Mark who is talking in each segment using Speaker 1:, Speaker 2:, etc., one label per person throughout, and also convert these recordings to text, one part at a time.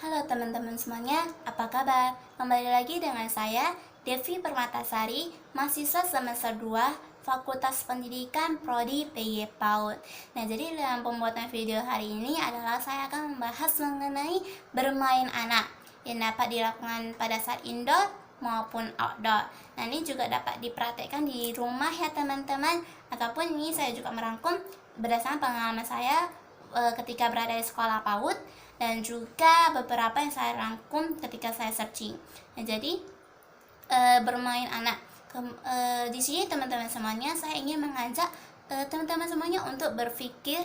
Speaker 1: Halo teman-teman semuanya, apa kabar? Kembali lagi dengan saya, Devi Permatasari, mahasiswa semester 2, Fakultas Pendidikan Prodi PY PAUD. Nah, jadi dalam pembuatan video hari ini adalah saya akan membahas mengenai bermain anak yang dapat dilakukan pada saat indoor maupun outdoor. Nah, ini juga dapat dipraktekkan di rumah ya teman-teman, ataupun ini saya juga merangkum berdasarkan pengalaman saya ketika berada di sekolah PAUD dan juga beberapa yang saya rangkum ketika saya searching. Nah, jadi bermain anak. Di sini teman-teman semuanya saya ingin mengajak teman-teman semuanya untuk berpikir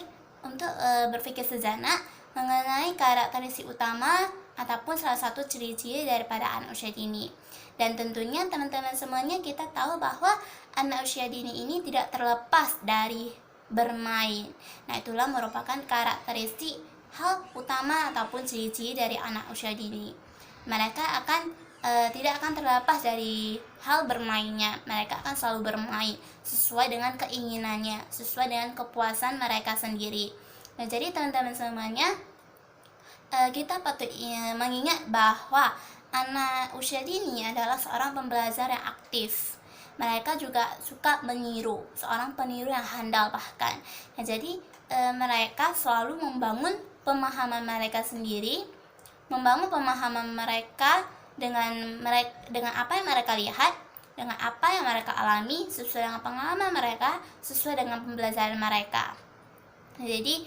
Speaker 1: sejenak mengenai karakteristik utama ataupun salah satu ciri-ciri daripada anak usia dini. Dan tentunya teman-teman semuanya kita tahu bahwa anak usia dini ini tidak terlepas dari bermain. Nah, itulah merupakan karakteristik hal utama ataupun ciri-ciri dari anak usia dini. Mereka tidak akan terlepas dari hal bermainnya. Mereka akan selalu bermain sesuai dengan keinginannya, sesuai dengan kepuasan mereka sendiri. Nah, jadi teman-teman semuanya, kita patut mengingat bahwa anak usia dini adalah seorang pembelajar yang aktif. Mereka juga suka meniru, seorang peniru yang handal bahkan. Nah, jadi mereka selalu membangun pemahaman mereka sendiri, membangun pemahaman mereka dengan apa yang mereka lihat, dengan apa yang mereka alami, sesuai dengan pengalaman mereka, sesuai dengan pembelajaran mereka. Jadi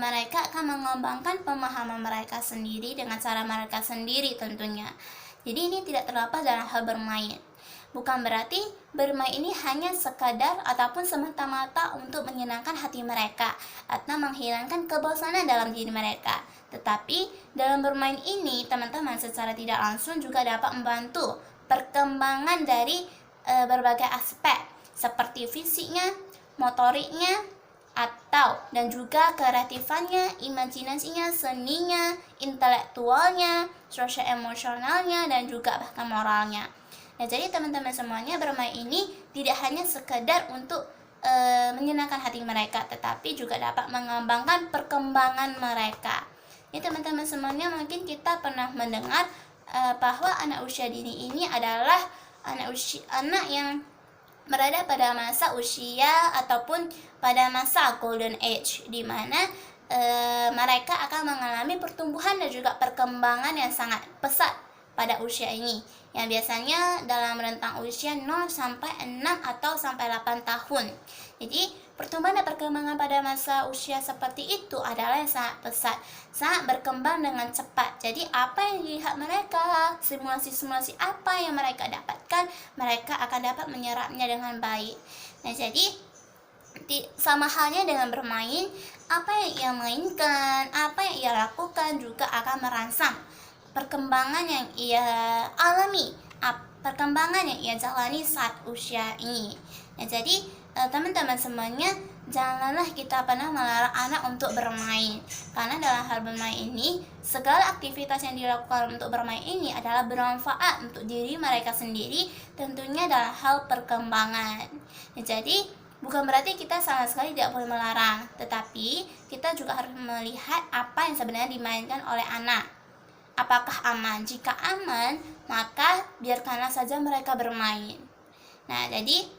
Speaker 1: mereka akan mengembangkan pemahaman mereka sendiri dengan cara mereka sendiri tentunya. Jadi ini tidak terlepas dalam hal bermain. Bukan berarti bermain ini hanya sekadar ataupun semata-mata untuk menyenangkan hati mereka atau menghilangkan kebosanan dalam diri mereka. Tetapi dalam bermain ini teman-teman secara tidak langsung juga dapat membantu perkembangan dari berbagai aspek seperti fisiknya, motoriknya, dan juga kreatifannya, imajinasinya, seninya, intelektualnya, sosial emosionalnya, dan juga bahkan moralnya. Nah, jadi teman-teman semuanya, bermain ini tidak hanya sekedar untuk menyenangkan hati mereka, tetapi juga dapat mengembangkan perkembangan mereka. Ini teman-teman semuanya, mungkin kita pernah mendengar bahwa anak usia dini ini adalah anak yang berada pada masa usia ataupun pada masa golden age, di mana mereka akan mengalami pertumbuhan dan juga perkembangan yang sangat pesat pada usia ini, yang biasanya dalam rentang usia 0 sampai 6 atau sampai 8 tahun. Jadi pertumbuhan dan perkembangan pada masa usia seperti itu adalah yang sangat pesat, sangat berkembang dengan cepat. Jadi apa yang dilihat mereka, simulasi-simulasi apa yang mereka dapatkan, mereka akan dapat menyerapnya dengan baik. Nah, jadi sama halnya dengan bermain, apa yang ia mainkan, apa yang ia lakukan juga akan merangsang perkembangan yang ia alami, perkembangan yang ia jalani saat usia ini. Nah, jadi teman-teman semuanya, janganlah kita pernah melarang anak untuk bermain, karena dalam hal bermain ini, segala aktivitas yang dilakukan untuk bermain ini adalah bermanfaat untuk diri mereka sendiri, tentunya dalam hal perkembangan. Nah, jadi bukan berarti kita sama sekali tidak boleh melarang, tetapi kita juga harus melihat apa yang sebenarnya dimainkan oleh anak. Apakah aman? Jika aman, maka biarkanlah saja mereka bermain. Nah, jadi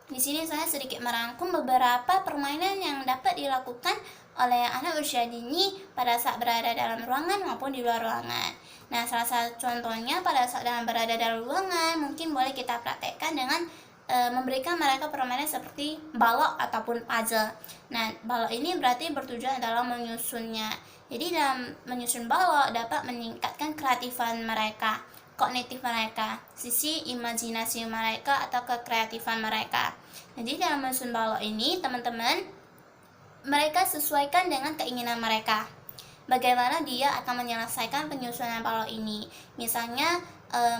Speaker 1: di sini saya sedikit merangkum beberapa permainan yang dapat dilakukan oleh anak usia dini pada saat berada dalam ruangan maupun di luar ruangan. Nah, salah satu contohnya pada saat berada dalam ruangan, mungkin boleh kita praktekkan dengan memberikan mereka permainan seperti balok ataupun puzzle. Nah, balok ini berarti bertujuan adalah menyusunnya. Jadi dalam menyusun balok dapat meningkatkan kreatifan mereka, kognitif mereka, sisi imajinasi mereka atau kekreatifan mereka. Jadi dalam menyusun balok ini teman-teman, mereka sesuaikan dengan keinginan mereka. Bagaimana dia akan menyelesaikan penyusunan balok ini. Misalnya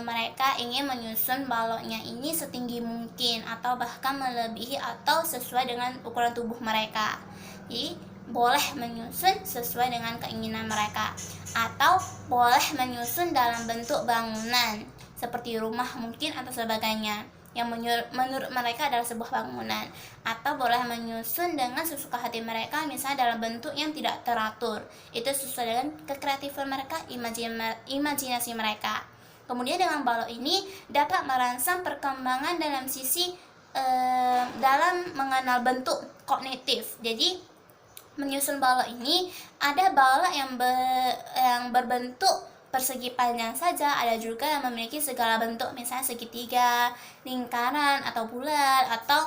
Speaker 1: mereka ingin menyusun baloknya ini setinggi mungkin atau bahkan melebihi atau sesuai dengan ukuran tubuh mereka. Jadi boleh menyusun sesuai dengan keinginan mereka, atau boleh menyusun dalam bentuk bangunan seperti rumah mungkin atau sebagainya. yang menurut mereka adalah sebuah bangunan, atau boleh menyusun dengan sesuka hati mereka, misalnya dalam bentuk yang tidak teratur. Itu sesuai dengan kekreatifan mereka, imajinasi mereka. Kemudian dengan balok ini dapat merangsang perkembangan dalam sisi dalam mengenal bentuk kognitif. Jadi menyusun balok ini ada balok yang berbentuk persegi panjang saja, ada juga yang memiliki segala bentuk, misalnya segitiga, lingkaran atau bulat, atau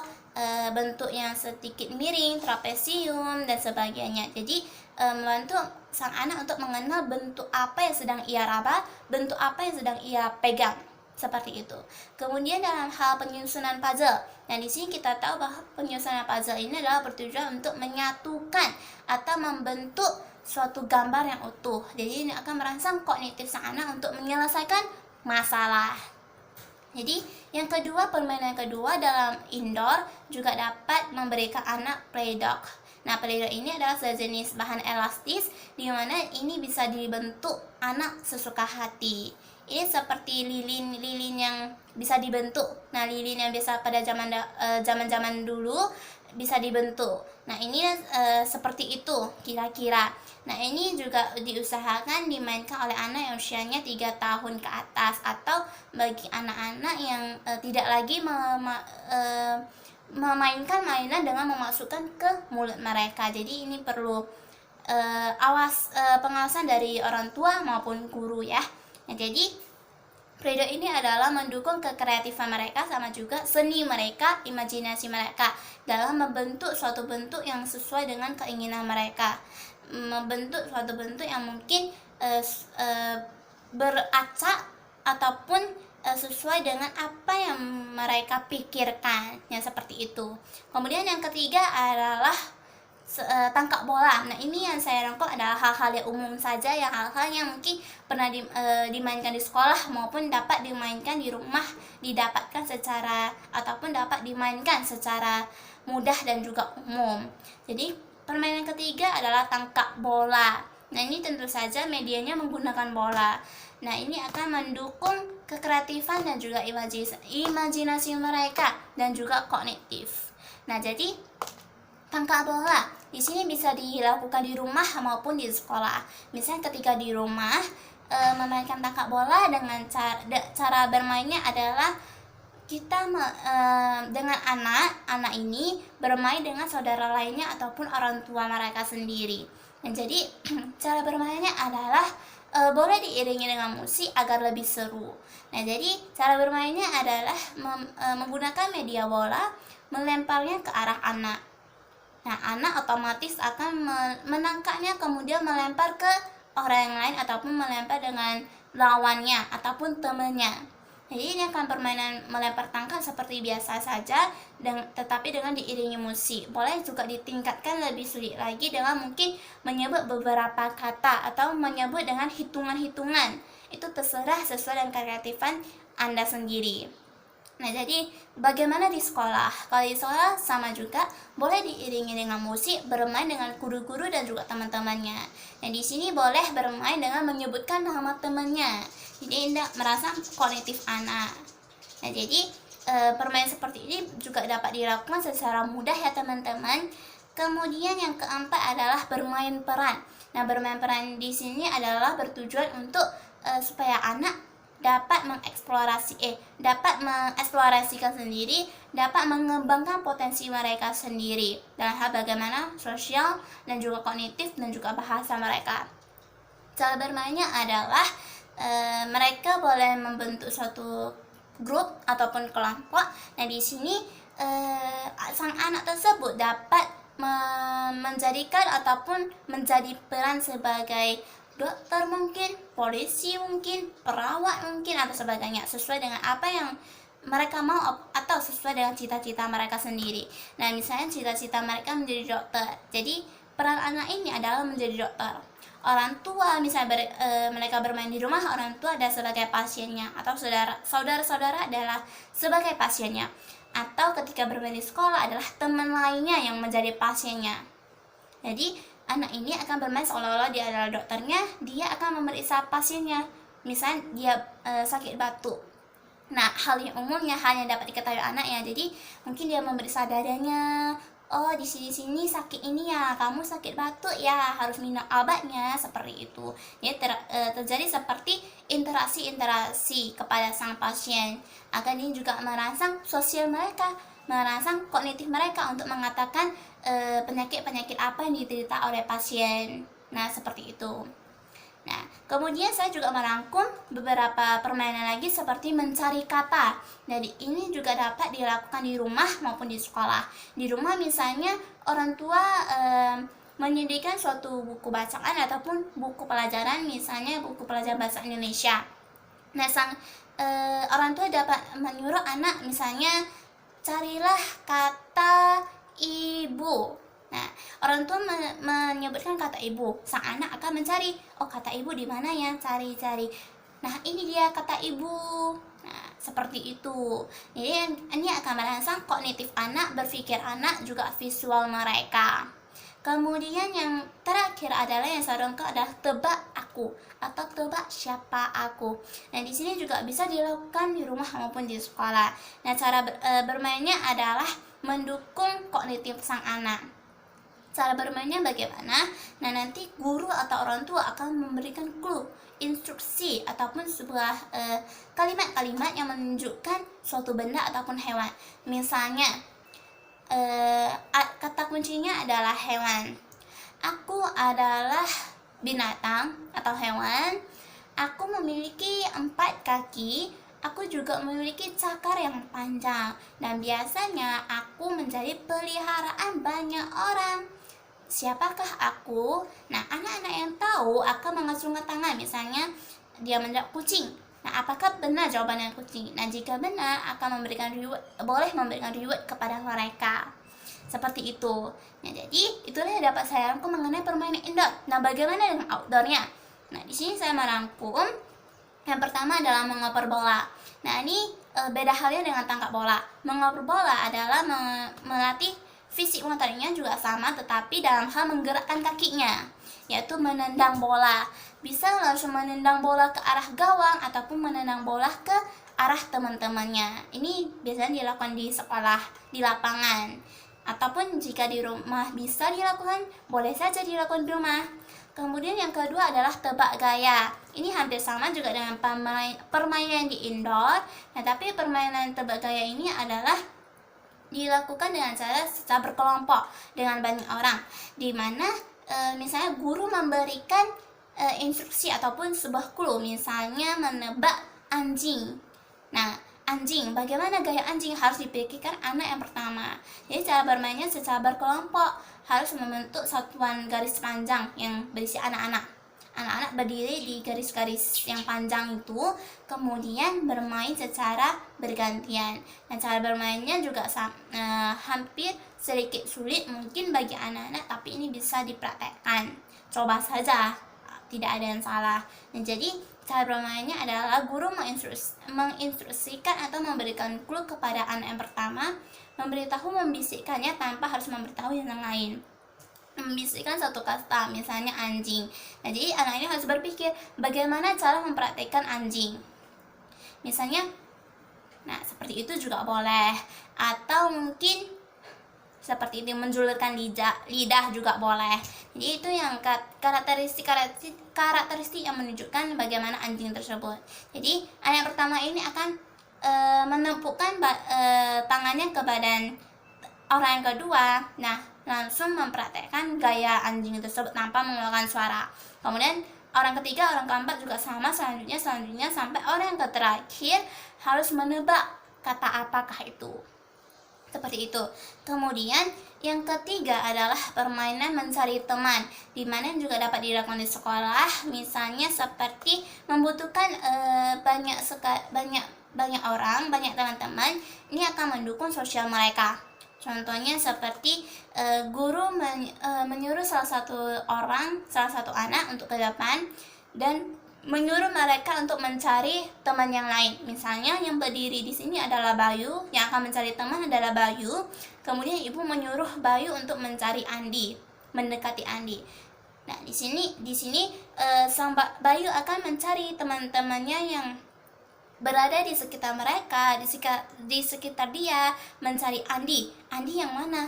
Speaker 1: bentuk yang sedikit miring, trapesium dan sebagainya. Jadi membantu sang anak untuk mengenal bentuk apa yang sedang ia raba, bentuk apa yang sedang ia pegang, seperti itu. Kemudian dalam hal penyusunan puzzle, nah di sini kita tahu bahwa penyusunan puzzle ini adalah bertujuan untuk menyatukan atau membentuk suatu gambar yang utuh. Jadi ini akan merangsang kognitif sang anak untuk menyelesaikan masalah. Jadi yang kedua, permainan kedua dalam indoor juga dapat memberikan anak play-doh. Nah, play-doh ini adalah sejenis bahan elastis di mana ini bisa dibentuk anak sesuka hati. Ini seperti lilin yang bisa dibentuk. Nah, lilin yang biasa pada zaman dulu bisa dibentuk. Nah, ini seperti itu kira-kira. Nah, ini juga diusahakan dimainkan oleh anak yang usianya 3 tahun ke atas, atau bagi anak-anak yang tidak lagi memainkan mainan dengan memasukkan ke mulut mereka. Jadi ini perlu pengawasan dari orang tua maupun guru ya. Nah, jadi play-doh ini adalah mendukung kekreatifan mereka, sama juga seni mereka, imajinasi mereka dalam membentuk suatu bentuk yang sesuai dengan keinginan mereka, membentuk suatu bentuk yang mungkin beracak ataupun sesuai dengan apa yang mereka pikirkan, yang seperti itu. Kemudian yang ketiga adalah tangkap bola. Nah, ini yang saya rangkum adalah hal-hal yang umum saja, yang hal-hal yang mungkin pernah dimainkan di sekolah maupun dapat dimainkan di rumah, didapatkan secara ataupun dapat dimainkan secara mudah dan juga umum. Jadi permainan ketiga adalah tangkap bola. Nah, ini tentu saja medianya menggunakan bola. Nah, ini akan mendukung kekreatifan dan juga imajinasi mereka dan juga kognitif. Nah, jadi tangkap bola di sini bisa dilakukan di rumah maupun di sekolah. Misalnya ketika di rumah memainkan tangkap bola dengan cara bermainnya adalah kita dengan anak ini bermain dengan saudara lainnya ataupun orang tua mereka sendiri. Nah, jadi cara bermainnya adalah boleh diiringi dengan musik agar lebih seru. Nah, jadi cara bermainnya adalah menggunakan media bola, melemparnya ke arah anak. Nah, anak otomatis akan menangkapnya, kemudian melempar ke orang yang lain ataupun melempar dengan lawannya ataupun temannya. Jadi ini akan permainan melempar tangkap seperti biasa saja, tetapi dengan diiringi musik. Boleh juga ditingkatkan lebih sulit lagi dengan mungkin menyebut beberapa kata atau menyebut dengan hitungan-hitungan. Itu terserah sesuai dengan kreatifan Anda sendiri. Nah, jadi bagaimana di sekolah? Kalau di sekolah sama juga, boleh diiringi dengan musik, bermain dengan guru-guru dan juga teman-temannya. Nah, di sini boleh bermain dengan menyebutkan nama temannya. Jadi Anda merasa kognitif anak. Nah, jadi permainan seperti ini juga dapat dilakukan secara mudah ya teman-teman. Kemudian yang keempat adalah bermain peran. Nah, bermain peran di sini adalah bertujuan untuk supaya anak dapat mengeksplorasikan sendiri, dapat mengembangkan potensi mereka sendiri dalam hal bagaimana sosial dan juga kognitif dan juga bahasa mereka. Cara bermainnya adalah mereka boleh membentuk suatu grup ataupun kelompok. Nah, di sini sang anak tersebut dapat menjadikan ataupun menjadi peran sebagai dokter mungkin, polisi mungkin, perawat mungkin, atau sebagainya, sesuai dengan apa yang mereka mau atau sesuai dengan cita-cita mereka sendiri. Nah, misalnya cita-cita mereka menjadi dokter, jadi peran anak ini adalah menjadi dokter. Orang tua misalnya mereka bermain di rumah, orang tua adalah sebagai pasiennya, atau saudara-saudara adalah sebagai pasiennya, atau ketika bermain di sekolah adalah teman lainnya yang menjadi pasiennya. Jadi anak ini akan bermain seolah-olah dia adalah dokternya, dia akan memeriksa pasiennya. Misalnya dia sakit batuk. Nah, hal yang umumnya hanya dapat diketahui anak ya. Jadi mungkin dia memberi saudaranya, oh di sini sakit ini ya, kamu sakit batuk ya, harus minum obatnya, seperti itu. Ya terjadi seperti interaksi kepada sang pasien. Agar ini juga merangsang sosial mereka, merangsang kognitif mereka untuk mengatakan penyakit-penyakit apa yang diderita oleh pasien. Nah, seperti itu. Nah, kemudian saya juga merangkum beberapa permainan lagi seperti mencari kata. Jadi ini juga dapat dilakukan di rumah maupun di sekolah. Di rumah misalnya orang tua menyediakan suatu buku bacaan ataupun buku pelajaran, misalnya buku pelajaran bahasa Indonesia. Nah, sang orang tua dapat menyuruh anak misalnya carilah kata ibu. Nah, orang tua menyebutkan kata ibu, sang anak akan mencari, oh kata ibu di mana ya, cari-cari. Nah, ini dia kata ibu. Nah, seperti itu. Jadi ini akan merangsang kognitif anak, berpikir anak, juga visual mereka. Kemudian yang terakhir adalah yang saya dorongkan adalah tebak aku atau tebak siapa aku. Nah, di sini juga bisa dilakukan di rumah maupun di sekolah. Nah, cara bermainnya adalah mendukung kognitif sang anak. Cara bermainnya bagaimana? Nah, nanti guru atau orang tua akan memberikan clue, instruksi ataupun sebuah kalimat-kalimat yang menunjukkan suatu benda ataupun hewan. Misalnya kata kuncinya adalah hewan. Aku adalah binatang atau hewan. Aku memiliki 4 kaki. Aku juga memiliki cakar yang panjang. Dan biasanya aku menjadi peliharaan banyak orang. Siapakah aku? Nah, anak-anak yang tahu akan mengacungkan tangan. Misalnya dia menjawab kucing. Nah, apakah benar jawabannya kucing? Nah, jika benar akan boleh memberikan reward kepada mereka. Seperti itu. Nah, jadi itulah yang dapat saya rangkum mengenai permainan indoor. Nah, bagaimana dengan outdoornya? Nah, di sini saya merangkum. Yang pertama adalah mengoper bola. Nah, ini beda halnya dengan tangkap bola. Mengoper bola adalah melatih fisik motoriknya juga sama, tetapi dalam hal menggerakkan kakinya, yaitu menendang bola. Bisa langsung menendang bola ke arah gawang ataupun menendang bola ke arah teman-temannya. Ini biasanya dilakukan di sekolah, di lapangan, ataupun jika di rumah bisa dilakukan, boleh saja dilakukan di rumah. Kemudian yang kedua adalah tebak gaya. Ini hampir sama juga dengan permainan di indoor. Nah, tapi permainan tebak gaya ini adalah dilakukan dengan cara secara berkelompok dengan banyak orang, di mana misalnya guru memberikan instruksi ataupun sebuah clue, misalnya menebak anjing. Nah, anjing, bagaimana gaya anjing harus dipikirkan anak yang pertama. Jadi cara bermainnya secara berkelompok, harus membentuk satuan garis panjang yang berisi anak-anak. Anak-anak berdiri di garis-garis yang panjang itu, kemudian bermain secara bergantian. Dan cara bermainnya juga hampir sedikit sulit mungkin bagi anak-anak, tapi ini bisa dipraktekkan. Coba saja, tidak ada yang salah. Dan jadi cara bermainnya adalah guru menginstruksikan atau memberikan clue kepada anak yang pertama, membisikkannya tanpa harus memberitahu yang lain. Membisikkan satu kata, misalnya anjing. Nah, jadi anak ini harus berpikir bagaimana cara mempraktekkan anjing. Misalnya, nah seperti itu juga boleh. Atau mungkin seperti itu, menjulurkan lidah juga boleh. Jadi itu yang karakteristik yang menunjukkan bagaimana anjing tersebut. Jadi anak yang pertama ini akan menempukkan tangannya ke badan orang yang kedua. Nah, langsung mempraktekkan gaya anjing tersebut tanpa mengeluarkan suara. Kemudian orang ketiga, orang keempat juga sama, selanjutnya sampai orang yang terakhir harus menebak kata apakah itu. Seperti itu. Kemudian yang ketiga adalah permainan mencari teman, di mana juga dapat dilakukan di sekolah, misalnya seperti membutuhkan banyak orang, banyak teman-teman. Ini akan mendukung sosial mereka. Contohnya seperti guru menyuruh salah satu anak untuk ke depan dan menyuruh mereka untuk mencari teman yang lain. Misalnya yang berdiri di sini adalah Bayu, yang akan mencari teman adalah Bayu. Kemudian ibu menyuruh Bayu untuk mencari Andi, mendekati Andi. Nah, di sini sang Bayu akan mencari teman-temannya yang berada di sekitar mereka, di sekitar dia, mencari Andi. Andi yang mana?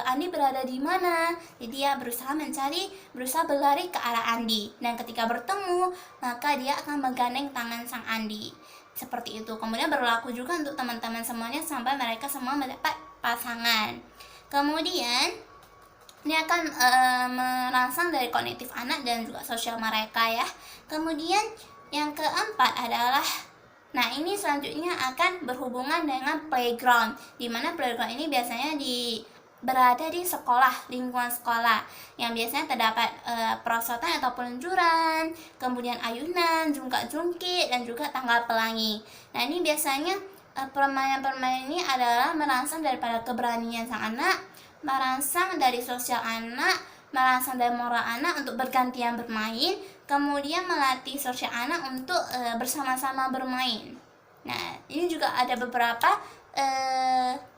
Speaker 1: Andi berada di mana? Jadi dia berusaha berlari ke arah Andi. Dan ketika bertemu, maka dia akan menggandeng tangan sang Andi. Seperti itu. Kemudian berlaku juga untuk teman-teman semuanya sampai mereka semua mendapat pasangan. Kemudian ini akan merangsang dari kognitif anak dan juga sosial mereka ya. Kemudian yang keempat adalah, nah ini selanjutnya akan berhubungan dengan playground, di mana playground ini biasanya berada di sekolah, lingkungan sekolah, yang biasanya terdapat perosotan atau peluncuran, kemudian ayunan, jungkat-jungkit, dan juga tangga pelangi. Nah ini biasanya permainan-permainan ini adalah merangsang daripada keberanian sang anak, merangsang dari sosial anak, merangsang dari moral anak untuk bergantian bermain, kemudian melatih sosial anak untuk bersama-sama bermain. Nah, ini juga ada beberapa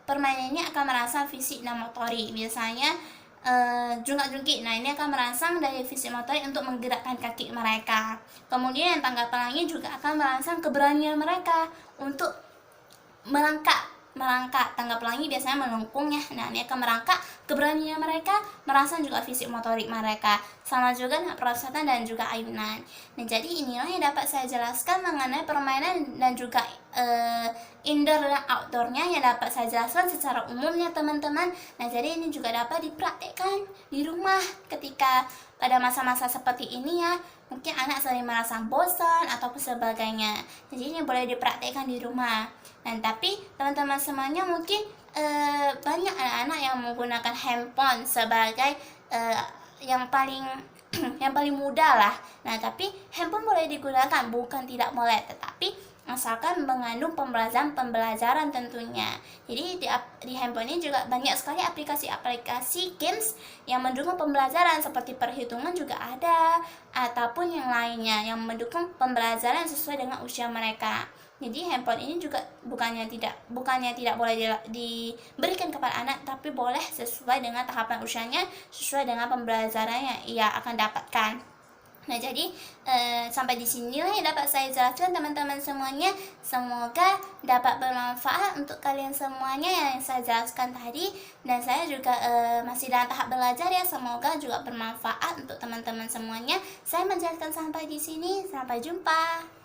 Speaker 1: permainan ini akan merangsang fisik dan motorik. Biasanya jungkat-jungkit. Nah, ini akan merangsang dari fisik motorik untuk menggerakkan kaki mereka. Kemudian yang tangga pelangi juga akan merangsang keberanian mereka untuk merangkak. Tangga pelangi biasanya melengkung ya. Nah, ini akan merangkak keberanian mereka, merangsang juga fisik motorik mereka. Sama juga dengan perosotan dan juga ayunan. Nah, jadi inilah yang dapat saya jelaskan mengenai permainan dan juga indoor dan outdoornya yang dapat saya jelaskan secara umumnya teman-teman. Nah, jadi ini juga dapat dipraktekkan di rumah ketika pada masa-masa seperti ini ya. Mungkin anak sering merasa bosan ataupun sebagainya. Jadi ini boleh dipraktekkan di rumah. Dan tapi teman-teman semuanya mungkin banyak anak-anak yang menggunakan handphone sebagai yang paling yang paling mudah lah. Nah, tapi handphone boleh digunakan, bukan tidak boleh, tetapi asalkan mengandung pembelajaran tentunya. Jadi di handphone ini juga banyak sekali aplikasi-aplikasi games yang mendukung pembelajaran, seperti perhitungan juga ada, ataupun yang lainnya yang mendukung pembelajaran sesuai dengan usia mereka. Jadi handphone ini juga bukannya tidak boleh diberikan kepada anak, tapi boleh sesuai dengan tahapan usianya, sesuai dengan pembelajaran yang ia akan dapatkan. Nah, jadi sampai di sinilah yang dapat saya jelaskan teman-teman semuanya. Semoga dapat bermanfaat untuk kalian semuanya yang saya jelaskan tadi. Dan saya juga masih dalam tahap belajar ya. Semoga juga bermanfaat untuk teman-teman semuanya. Saya menjelaskan sampai di sini. Sampai jumpa.